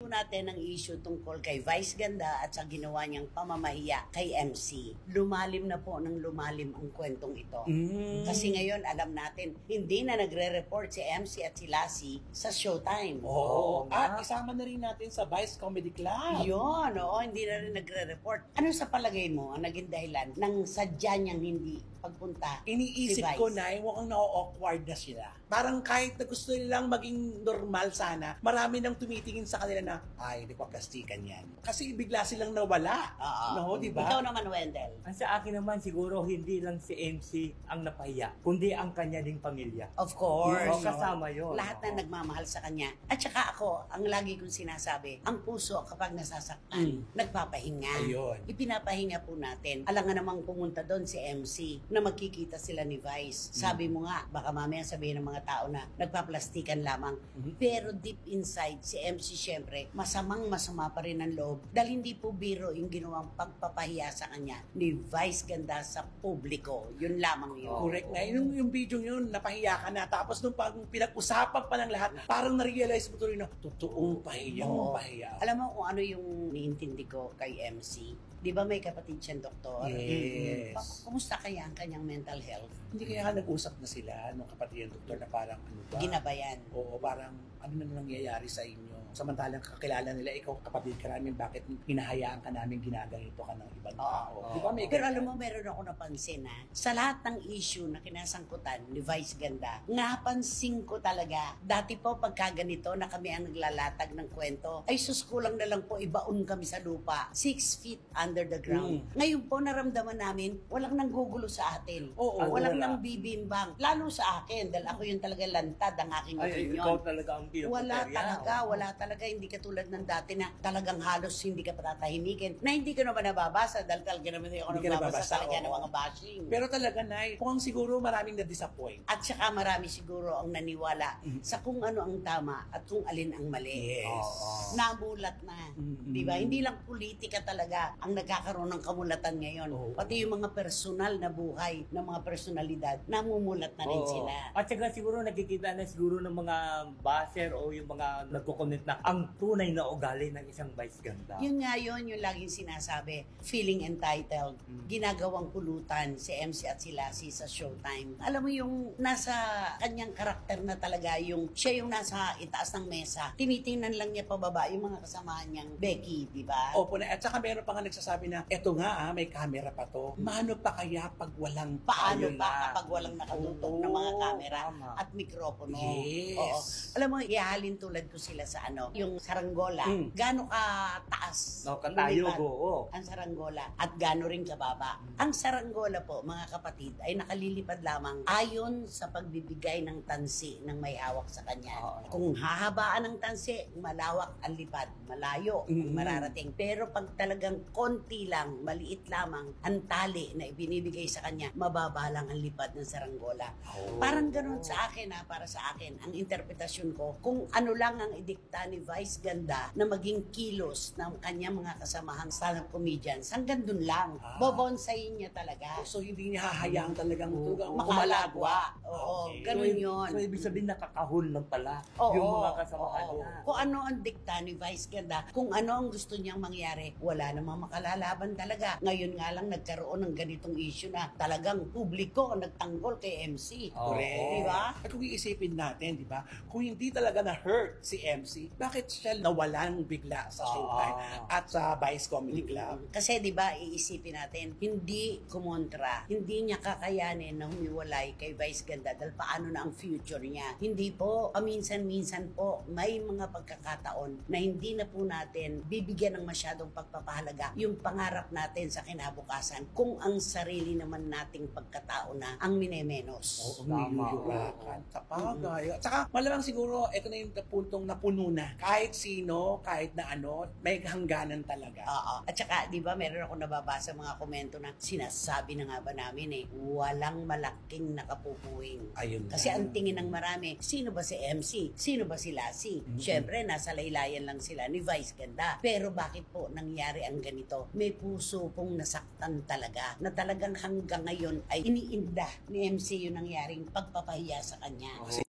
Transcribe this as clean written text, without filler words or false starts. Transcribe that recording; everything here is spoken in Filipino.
Natin ang issue tungkol kay Vice Ganda at sa ginawa niyang pamamahiya kay MC. Lumalim na po ng lumalim ang kwentong ito. Kasi ngayon, alam natin, hindi na nagre-report si MC at si Lassie sa Showtime. At isama na rin natin sa Vice Comedy Club. Yun, hindi na rin nagre-report. Ano sa palagay mo ang naging dahilan ng sadya niyang hindi pagpunta Iniisip si Vice? ko na, mukhang na-awkward na sila. Parang kahit na gusto nilang maging normal sana, marami nang tumitingin sa kanila na, ay, hindi ko plastikan yan. Kasi bigla silang nawala. No, di ba? Ikaw naman, Wendell. Ang sa akin naman, siguro hindi lang si MC ang napahiya, kundi ang kanya ding pamilya. Of course. Oo, kasama yun. Lahat na nagmamahal sa kanya. At saka ako, ang lagi kong sinasabi, ang puso kapag nasasaktan, nagpapahinga. Ayun. Ipinapahinga po natin. Alangan namang pumunta doon si MC na magkikita sila ni Vice. Sabi mo nga, baka mamaya sabihin ng mga tao na nagpaplastikan lamang. Pero deep inside, si MC syempre, masama pa rin ang loob dahil hindi po biro yung ginawang pagpapahiya sa kanya ni Vice Ganda sa publiko. Yun lamang yun. Correct na. Yung video yun, napahiya ka na. Tapos nung pag pinag-usapan pa ng lahat, parang na-realize mo tuloy na, totoong pahiya. Alam mo kung ano yung niintindi ko kay MC? Di ba may kapatid siyang doktor? Yes. Kumusta kaya ang kanyang mental health? Hindi kaya nag-usap na sila nung kapatid ng doktor na parang ano ba? Ginabayan. Oo, parang ano na nangyayari sa inyo. Samantalang kakilala nila, ikaw kapatid ka namin, bakit hinahayaan ka namin ginaganito ka ng ibang tao? Di ba may Pero alam mo, meron ako napansin sa lahat ng issue na kinasangkutan ni Vice Ganda, napansin ko talaga, dati po pagka ganito na kami ang naglalatag ng kwento, ay sus kulang na lang po ibaon kami sa lupa, 6 feet under the ground. Ngayon po naramdaman namin, walang nanggugulo sa atin. Walang nang bibimbang. Lalo sa akin, dahil ako yung talaga lantad ang aking opinion. Ikaw talaga ang Wala talaga, hindi katulad ng dati na talagang halos hindi ka patatahimikin. Na hindi ka naman nababasa dahil talaga naman ako nababasa talaga ng mga bashing. Pero talaga, Nay, mukhang siguro maraming na-disappoint. At saka marami siguro ang naniwala sa kung ano ang tama at kung alin ang mali. Yes. Namulat na. Diba? Hindi lang politika talaga ang nagkakaroon ng kamulatan ngayon. Pati yung mga personal na buhay ng mga personalidad, namumulat na rin sila. At saka siguro nakikita na siguro ng mga basher o yung mga nagko-comment na ang tunay na ugali ng isang Vice Ganda. Yun nga yun, yung laging sinasabi, feeling entitled, ginagawang pulutan si MC at si Lassie sa Showtime. Alam mo yung nasa kanyang karakter na talaga, yung siya yung nasa itaas ng mesa, tinitingnan lang niya pababa yung mga kasamahan niyang Becky, di ba? Opo na. At saka meron pa nga nagsasabi na, eto nga may camera pa to. Mano pa kaya pag walang Paano tayo ba na? kapag walang nakatutok ng mga kamera at mikropono? Yes. Alam mo, ihalin tulad ko sila sa yung saranggola. Gaano ka taas? Katayog, ang saranggola. At gaano rin kababa. Ang saranggola po, mga kapatid, ay nakalilipad lamang ayon sa pagbibigay ng tansi ng may hawak sa kanya. Kung hahabaan ng tansi, malawak ang lipad, malayo ang mararating. Pero pag talagang konti lang, maliit lamang ang tali na ibinibigay sa kanya, mababa lang ang lipad ng saranggola. Parang ganun sa akin, para sa akin, ang interpretasyon ko, kung ano lang ang idikta ni Vice Ganda na maging kilos ng kanyang mga kasamahang stand-up comedians, hanggang dun lang. Bobonsayin niya talaga. So hindi niya hahayaan talagang makalagwa. Ganun yun. So ibig sabihin nakakahol lang pala yung mga kasamahan niya. Kung ano ang dikta ni Vice Ganda, kung ano ang gusto niyang mangyari, wala namang makalalaban talaga. Ngayon nga lang nagkaroon ng ganitong issue na talagang publiko ang nagtanggol kay MC. Correct. Diba? At kung iisipin natin, di ba, kung hindi talaga na-hurt si MC, bakit siya nawalan bigla sa Showtime at sa Vice Comedy Club? Kasi di ba iisipin natin, hindi kumontra, hindi niya kakayanin na humiwalay kay Vice Ganda dahil paano na ang future niya. Hindi po, paminsan-minsan po, may mga pagkakataon na hindi na po natin bibigyan ng masyadong pagpapahalaga yung pangarap natin sa kinabukasan kung ang sarili naman nating pagkatao na ang minemenos. Niyuyurakan. Kapagay. At saka, malamang siguro, ito na yung puntong napuno na. Kahit sino, kahit na ano, may hangganan talaga. At saka, di ba, meron ako nababasa mga komento na sinasabi na nga ba namin walang malaking nakapupuwing. Ayun Kasi ang tingin ng marami, sino ba si MC? Sino ba si Lassie? Siyempre, nasa laylayan lang sila ni Vice Ganda. Pero bakit po nangyari ang ganito? May puso pong nasaktan talaga na talagang hanggang ngayon ay iniinda ni MC yung nangyaring pagpapahiya sa kanya.